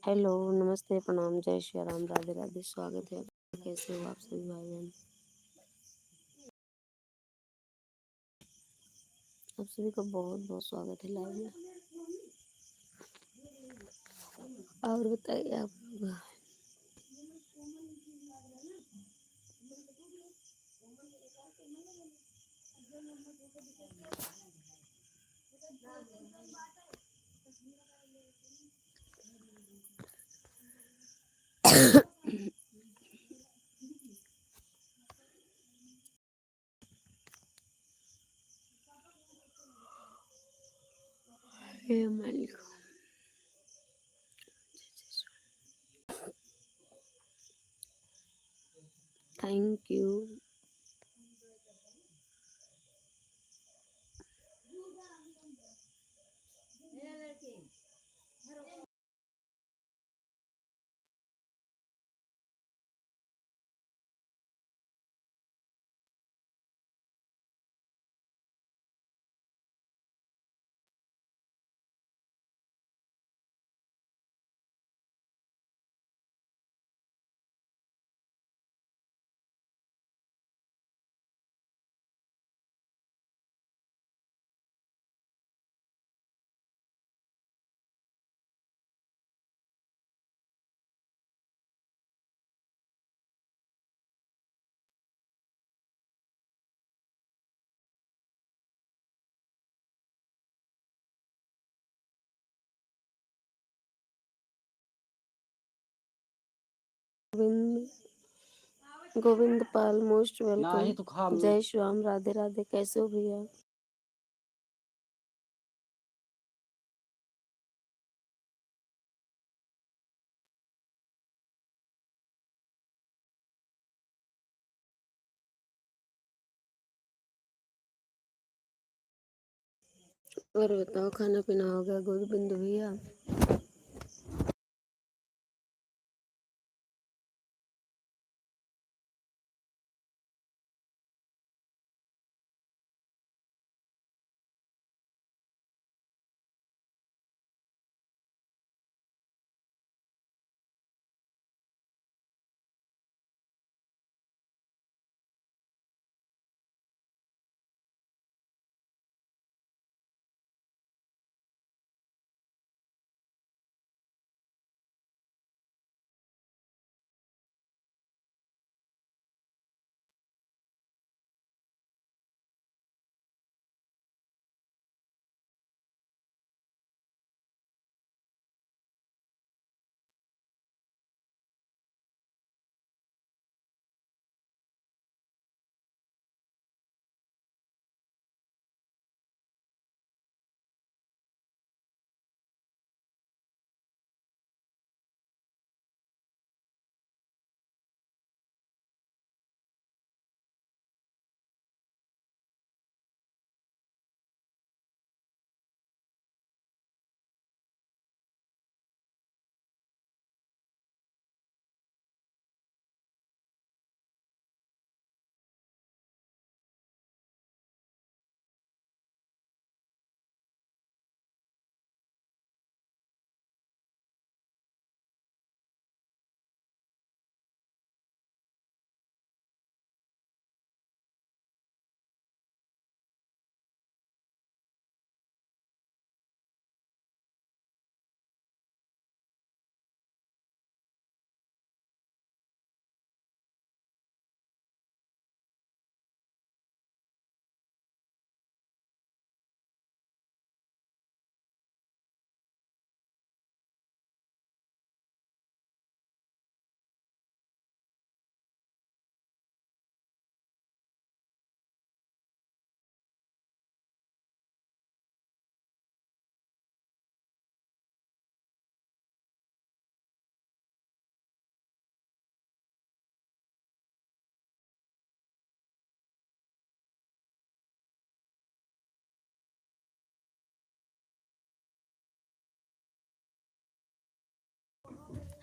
Hello, नमस्ते, प्रणाम, जय श्री राम, राधे राधे। स्वागत है। कैसे हो आप सभी भाई बहन? आप सभी का बहुत बहुत स्वागत है लाइव में। और बताइए आप लोग। हे मालिक, thank you. Govind Govind Pal, most welcome. जय श्री राम, राधे राधे। कैसे हो भैया? और बताओ, खाना पीना हो गया गोविंद भैया?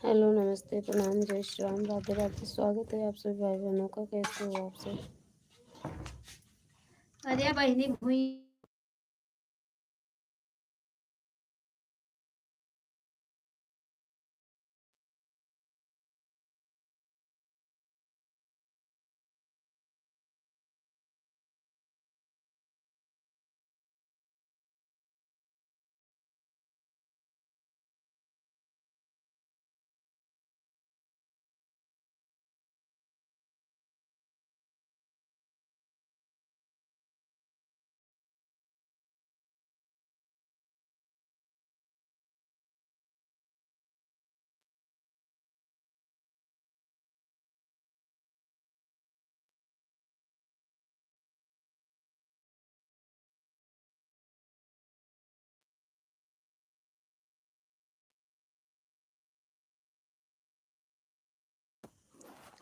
हेलो, नमस्ते, प्रणाम, जय श्री राम, राधे राधे। स्वागत है आप सभी भाई बहनों का। कैसे हो आप सब? अरे बहिणी भुई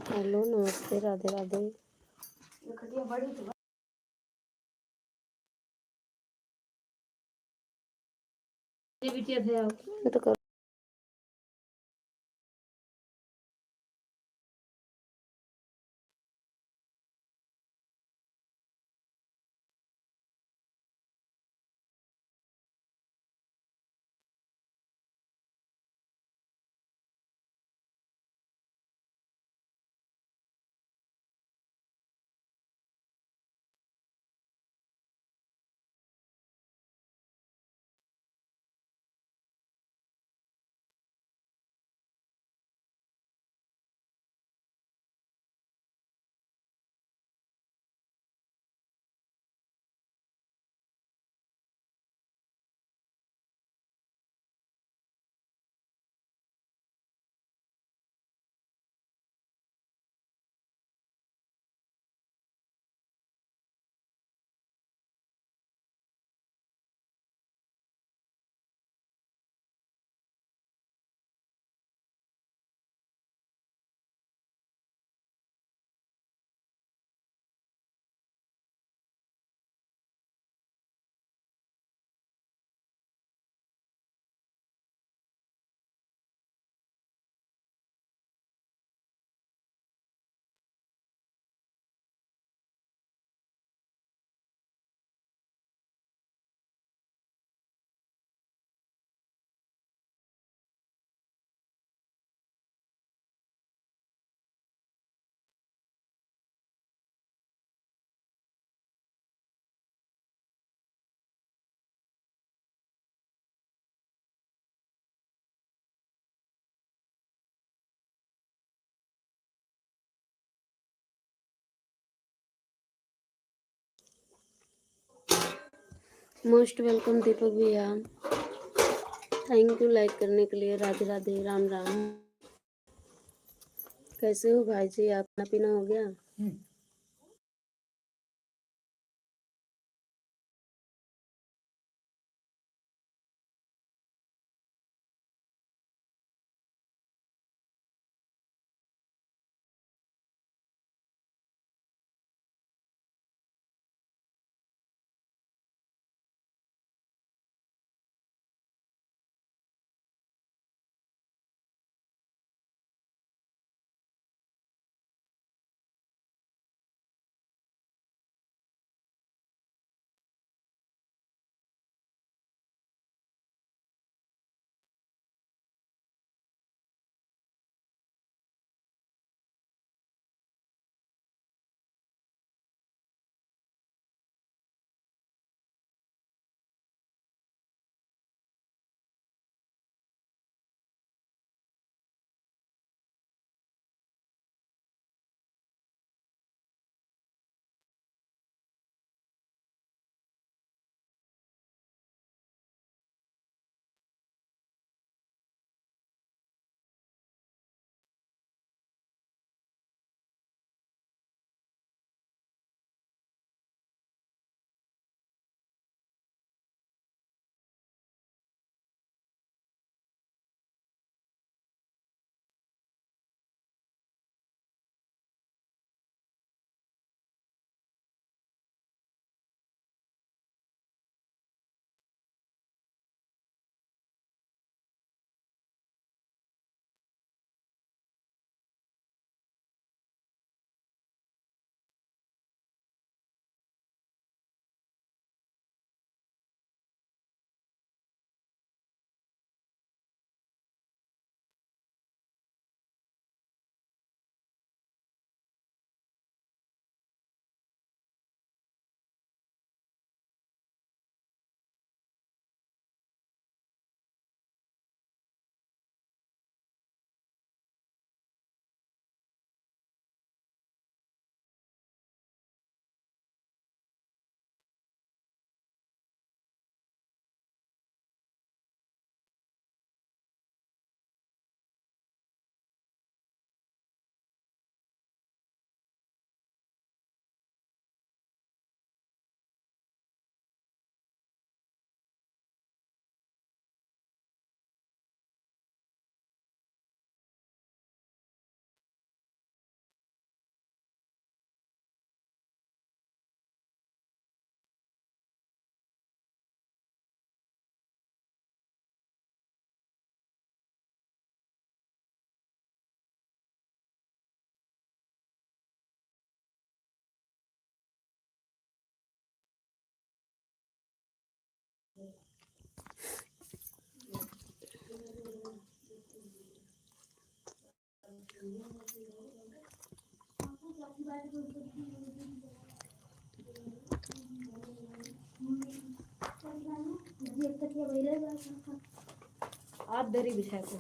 हेलो, नमस्ते, राधे राधे। तो कर मोस्ट वेलकम दीपक भैया, थैंक यू लाइक करने के लिए। राधे राधे, राम राम। कैसे हो भाई जी, आप खाना पीना हो गया? आप दरी बिछा को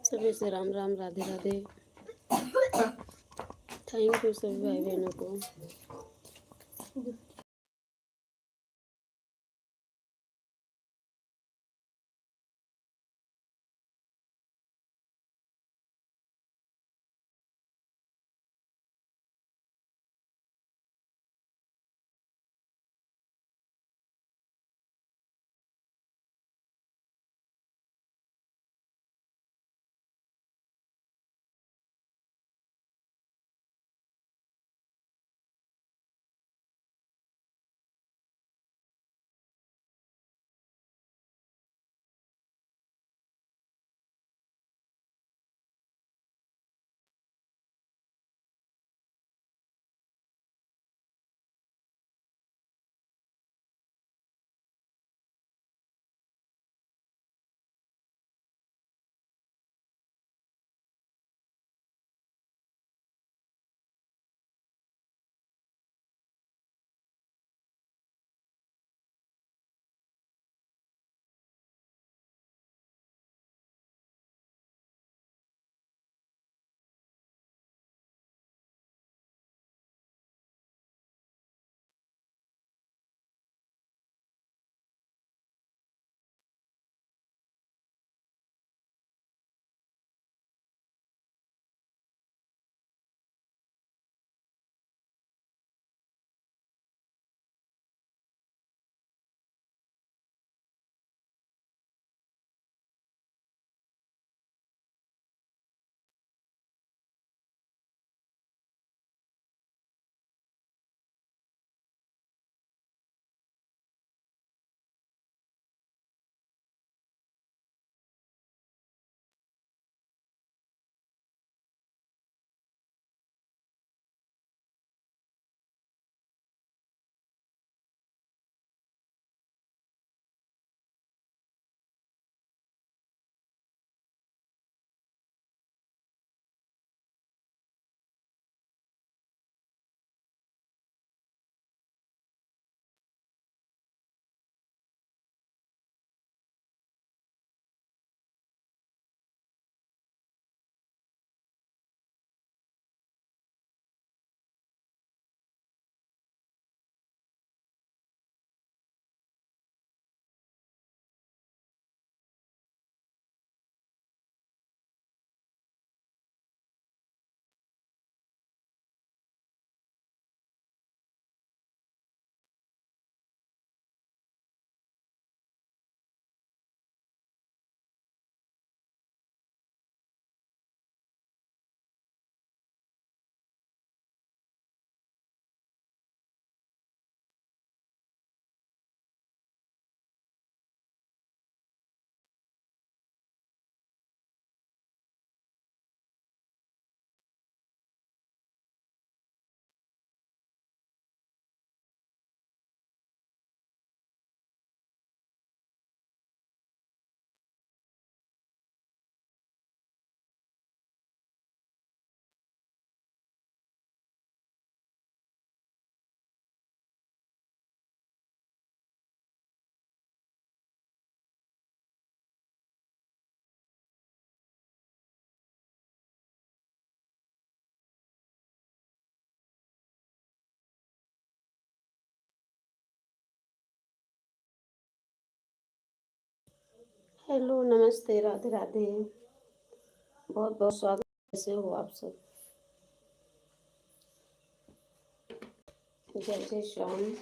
सभी से राम राम, राधे राधे। थैंक यू सभी भाई बहनों को। हेलो, नमस्ते, राधे राधे। बहुत बहुत स्वागत। कैसे हो आप सब? जय जय श्याम।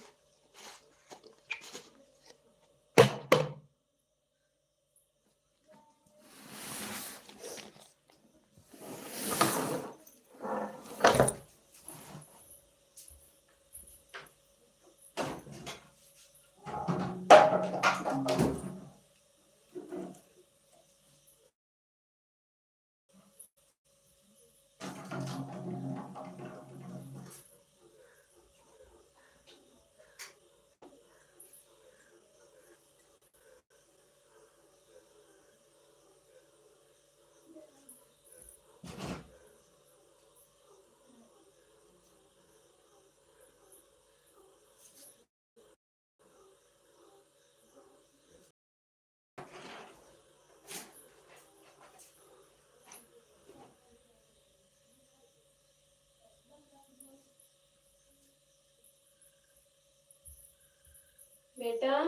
बेटा,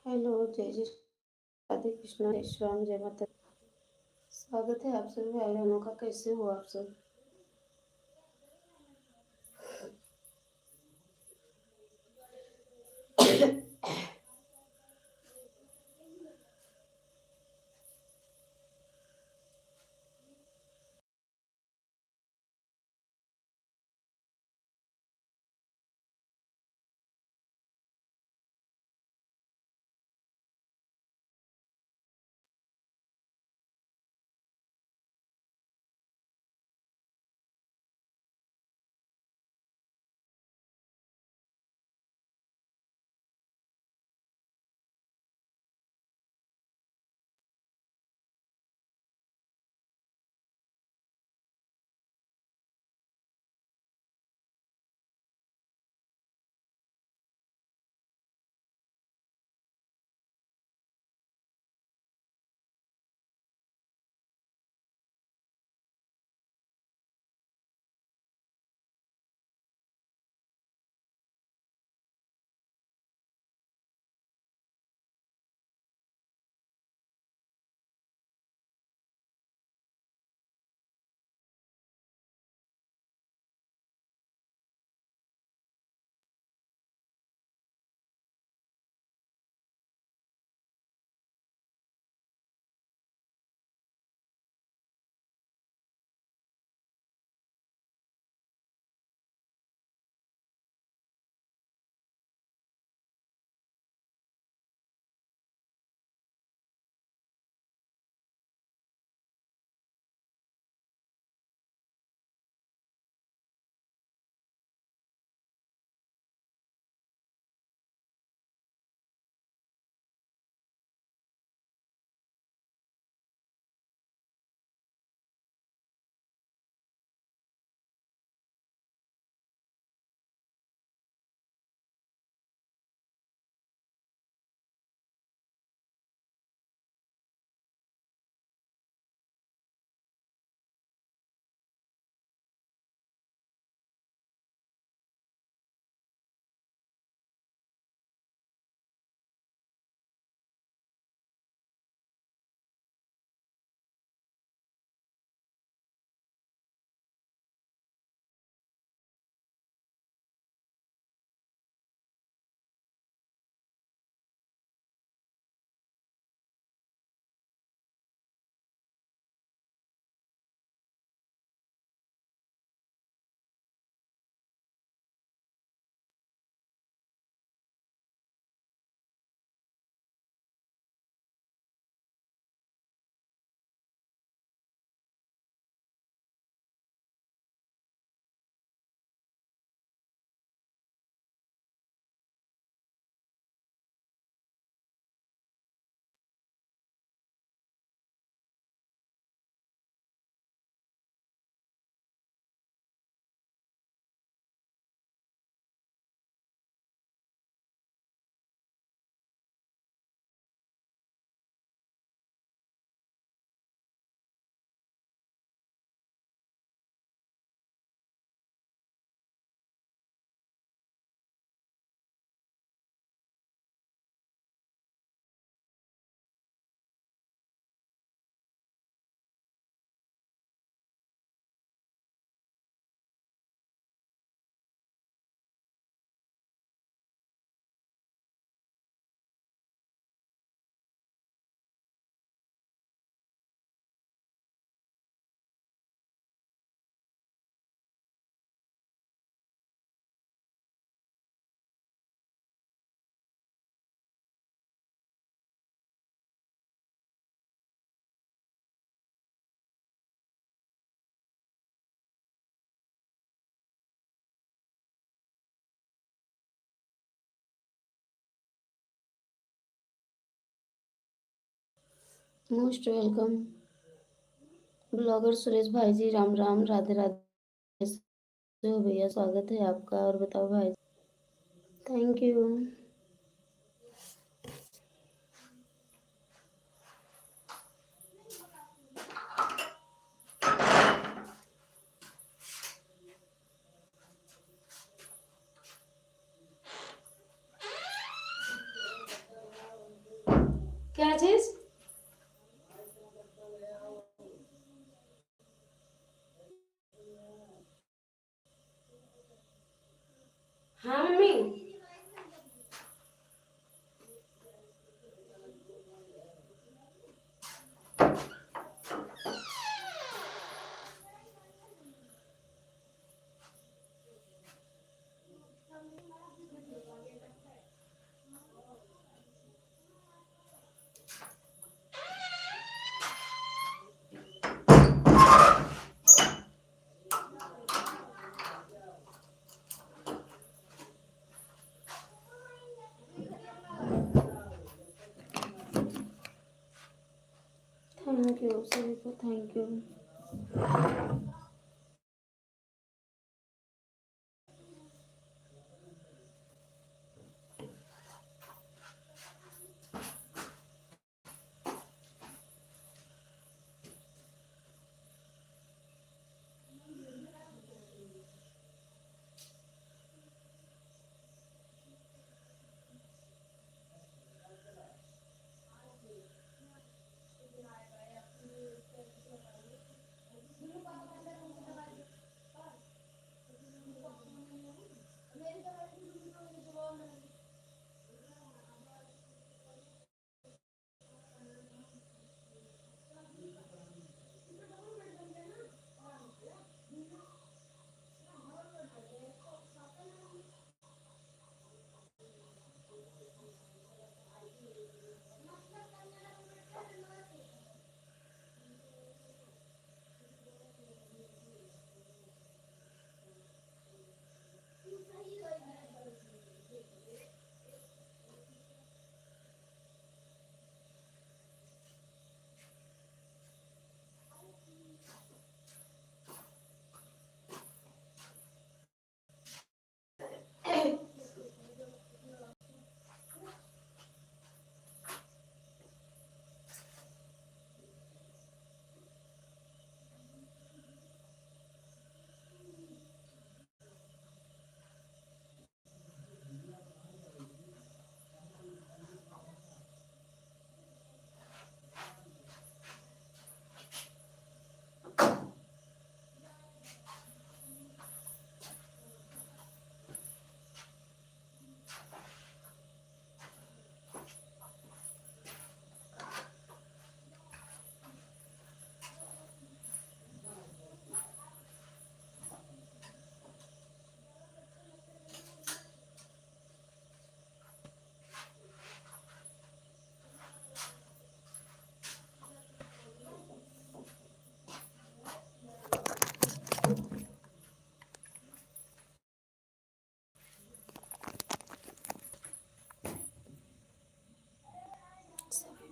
हेलो, जय जय राधे कृष्णा, जय श्री राम, जय माता। स्वागत है आप सभी भाई बहनों का। कैसे हो आप सब? मोस्ट वेलकम ब्लॉगर सुरेश भाई जी। राम राम, राधे राधे। कैसे हो भैया? स्वागत है आपका। और बताओ भाई। Thank you. क्या चीज? हाँ मम्मी। थैंक यू सभी को, थैंक यू।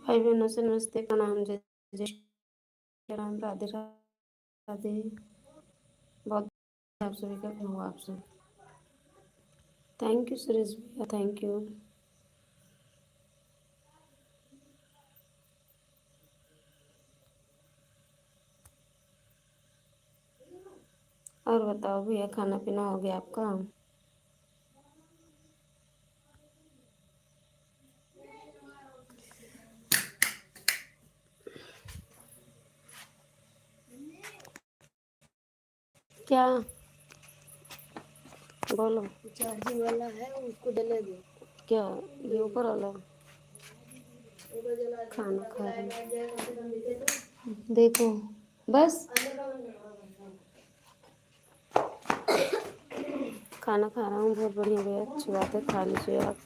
भाई बहनों से नमस्ते, प्रणाम, जय जय श्री राम, राधे राधे। बहुत आप सभी का हुआ आपसे। थैंक यू सुरेश भैया, थैंक यू। और बताओ भैया, खाना पीना हो गया आपका? क्या बोलो? चार्जिंग वाला है, उसको डले दो। क्या ये ऊपर वाला? खाना खा रहे देखो बस। खाना खा रहा हूँ, बहुत बढ़िया भैया, अच्छी बात है, खा लीजिए आप।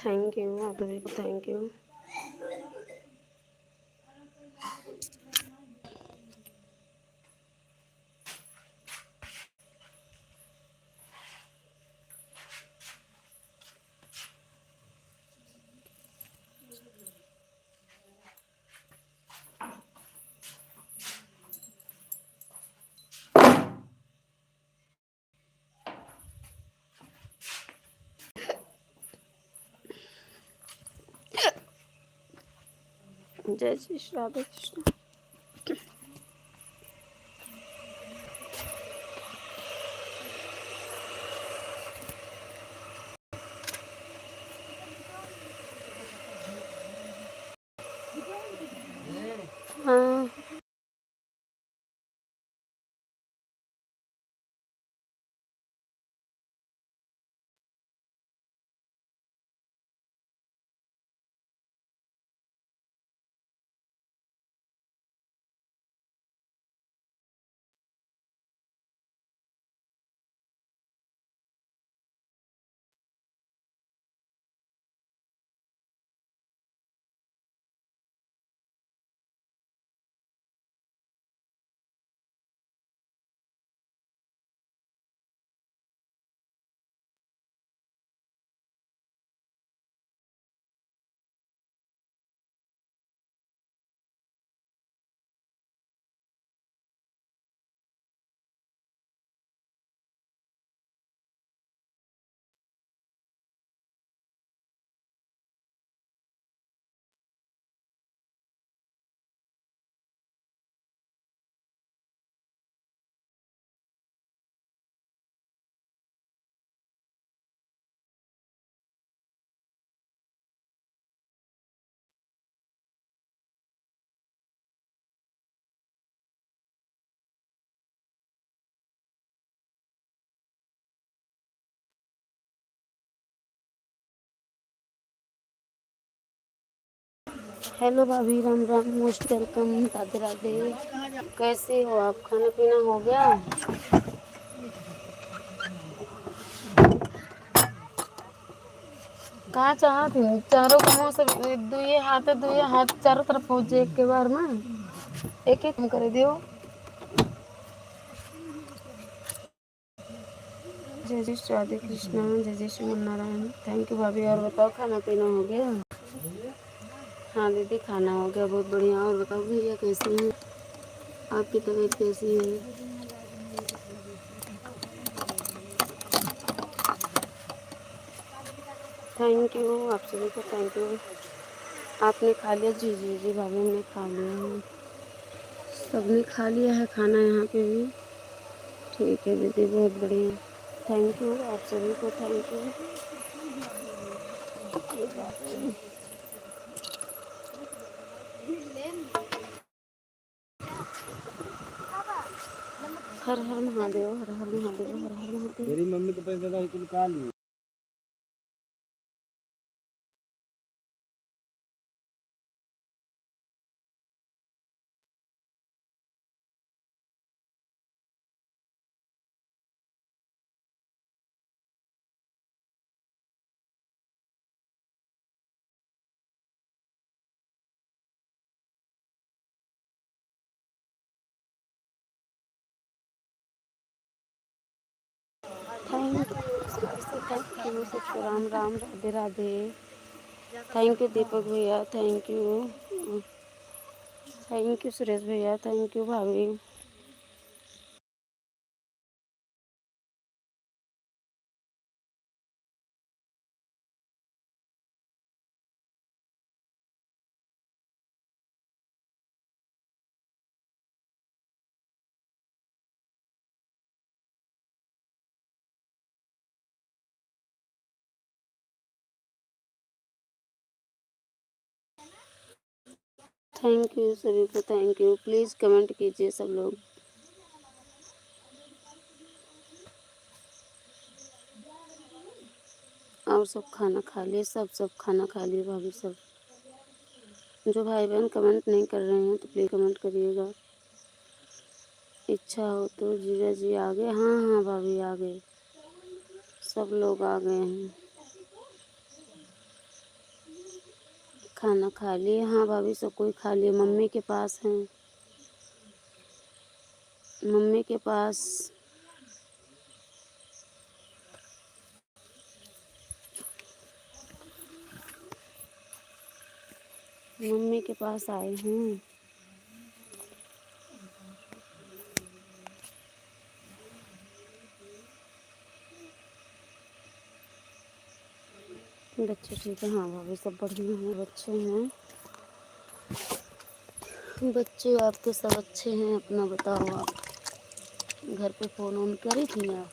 थैंक यू आप सभी को, थैंक यू। जय श्री राधे कृष्ण। हाँ हेलो भाभी, राम राम, मोस्ट वेलकम, राधे राधे। कैसे हो आप? खाना पीना हो गया? कहाँ चाहत हूँ चारों मुँह से दुए हाथ चारों तरफ पहुँच जाए एक के बार में, एक एक काम कर दियो। जय जय श्री राधे कृष्णा, जय जय श्री नारायण। थैंक यू भाभी। और बताओ खाना पीना हो गया? हाँ दीदी, खाना हो गया, बहुत बढ़िया। और बताओ भैया कैसे हैं? आपकी तबीयत कैसी है? थैंक यू आप सभी को, थैंक यू। आपने खा लिया? जी जी जी भाभी, हमने खा लिया है, सबने खा लिया है खाना यहाँ पे भी। ठीक है दीदी, बहुत बढ़िया। थैंक यू आप सभी को, थैंक यू। हर हर महादेव, हर हर महादेव, हर हर महादेव। मेरी मम्मी को पैसे दे के निकाल ली। Thank you Ram Ram, Radhe Radhe. Thank you Deepak भैया, thank you. Thank you Suresh भैया, थैंक यू भाभी। थैंक यू सभी को, थैंक यू। प्लीज़ कमेंट कीजिए सब लोग। और सब खाना खा लिए? सब खाना खा लिए भाभी सब। जो भाई बहन कमेंट नहीं कर रहे हैं तो प्लीज़ कमेंट करिएगा। इच्छा हो तो जीजा जी आ गए? हाँ हाँ भाभी आ गए, सब लोग आ गए हैं। खाना खा लिए? हाँ भाभी, सब कोई खा लिए। मम्मी के पास हैं, मम्मी के पास। मम्मी के पास आए हैं। बच्चे ठीक है? हाँ भाभी, सब बढ़िया हैं, बच्चे हैं। बच्चे आपके सब अच्छे हैं? अपना बताओ आप। घर पे फ़ोन ऑन करी थी आप?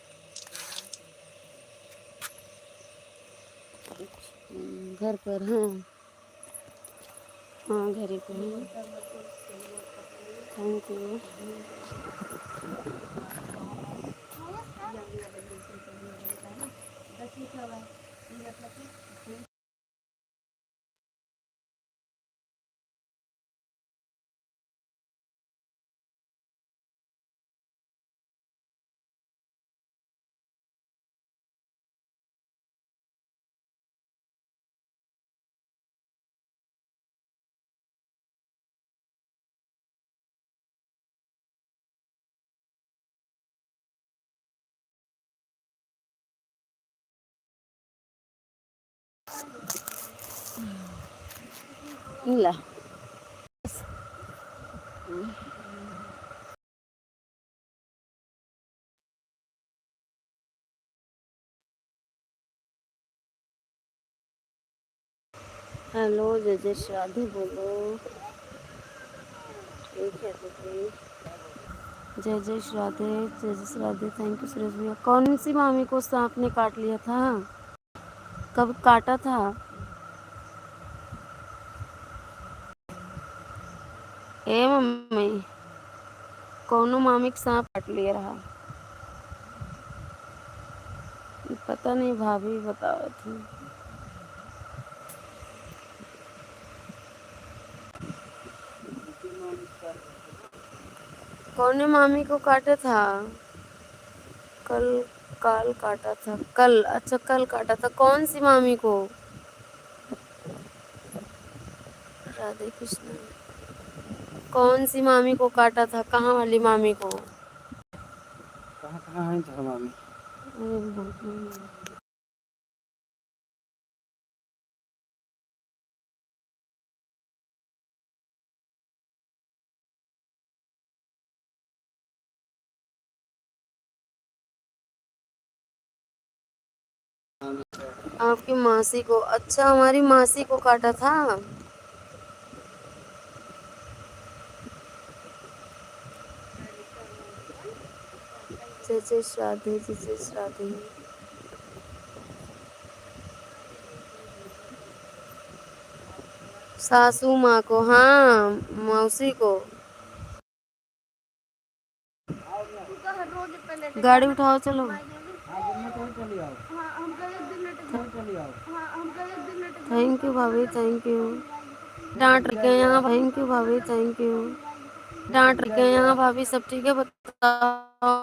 घर पर हैं? हाँ, घर ही पे हैं। Thank you. ला। हेलो, जय जय श्राद्धि बोलो। ठीक है दीदी। जय जय श्राद्धे, जय जय श्राद्धे। थैंक यू सुरेश भैया। कौन सी मामी को सांप ने काट लिया था? कब काटा था? ए मम्मी, कौनो मामी के सांप काट लिया रहा? पता नहीं, भाभी बता रही थी। कौने मामी को काटा था? कल, काल काटा था कल। अच्छा, कल काटा था। कौन सी मामी को? राधे कृष्ण। कौन सी मामी को काटा था? कहाँ वाली मामी को? कहाँ कहाँ है तो मामी? आपकी मासी को? अच्छा, हमारी मासी को काटा था। जय जय श्राद्धे, जय जय श्राद्धे। सासू माँ को? हाँ, मौसी को। गाड़ी उठाओ, चलो। थैंक यू भाभी, थैंक यू। डांट रखे हैं यहाँ। थैंक यू भाभी, थैंक यू। डांट रखे हैं यहाँ भाभी। सब ठीक है? बताओ।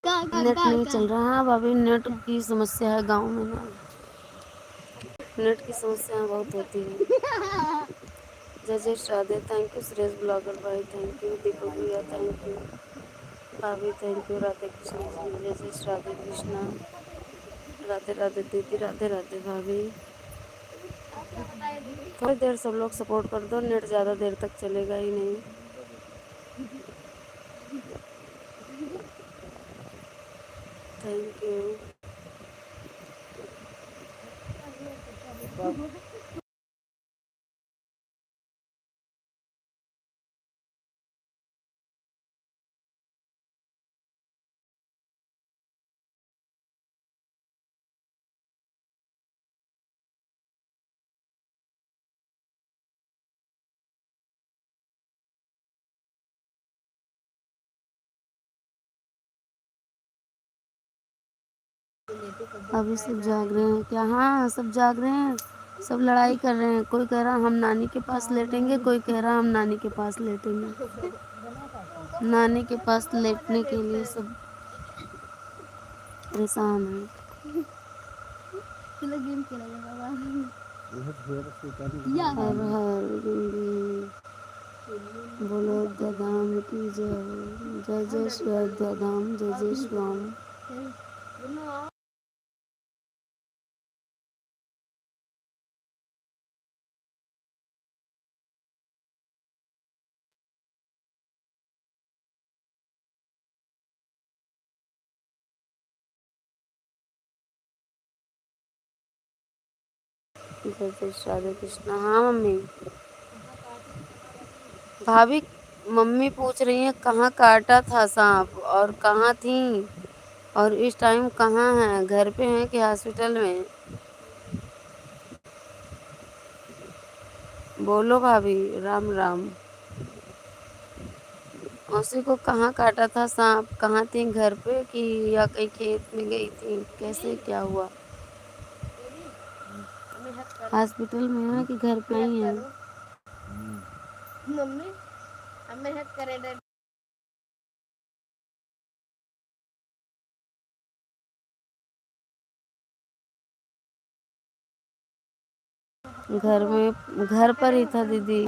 नेट नहीं चल रहा है भाभी। नेट की समस्या है गांव में ना। नेट की समस्या बहुत होती है। जय जय श्राद्धे। थैंक यू सुरेश ब्लॉगर भाई, थैंक यू। दीपक भैया, थैंक यू। भाभी, थैंक यू। राधे कृष्ण जी, जय जय श्राधे कृष्णा। राधे राधे दीदी, राधे राधे भाभी। थोड़ी देर सब लोग सपोर्ट कर दो, नेट ज़्यादा देर तक चलेगा ही नहीं। Thank you. अभी सब जाग रहे हैं क्या? हाँ सब जाग रहे हैं, सब लड़ाई कर रहे हैं। कोई कह रहा हम नानी के पास लेटेंगे, कोई कह रहा हम नानी के पास लेटेंगे। नानी के पास लेटने के लिए सब परेशान है। गेम खेला हर हर बोलो धाम की जय, जय जय श्री धाम, जय जय श्याम। जय जय राधे कृष्णा। हाँ मम्मी। भाभी मम्मी पूछ रही है कहाँ काटा था सांप और कहाँ थी, और इस टाइम कहाँ है, घर पे हैं कि हॉस्पिटल में? बोलो भाभी। राम राम। मौसी को कहाँ काटा था सांप, कहाँ थी, घर पे कि या कहीं खेत में गई थी, कैसे क्या हुआ? हॉस्पिटल में है कि घर पे ही है? मम्मी हमें हेल्प करे। घर में, घर पर ही था दीदी।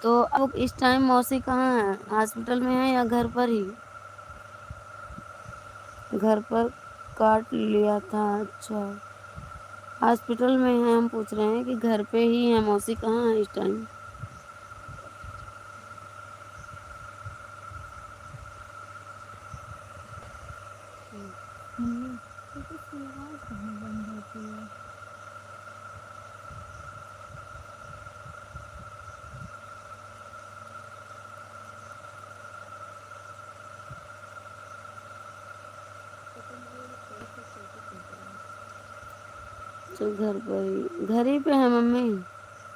तो अब इस टाइम मौसी कहाँ है, हॉस्पिटल में है या घर पर ही? घर पर काट लिया था, अच्छा। हॉस्पिटल में है, हम पूछ रहे हैं कि घर पे ही है, मौसी कहाँ है इस टाइम? तो घर पर ही, घर ही पे है मम्मी।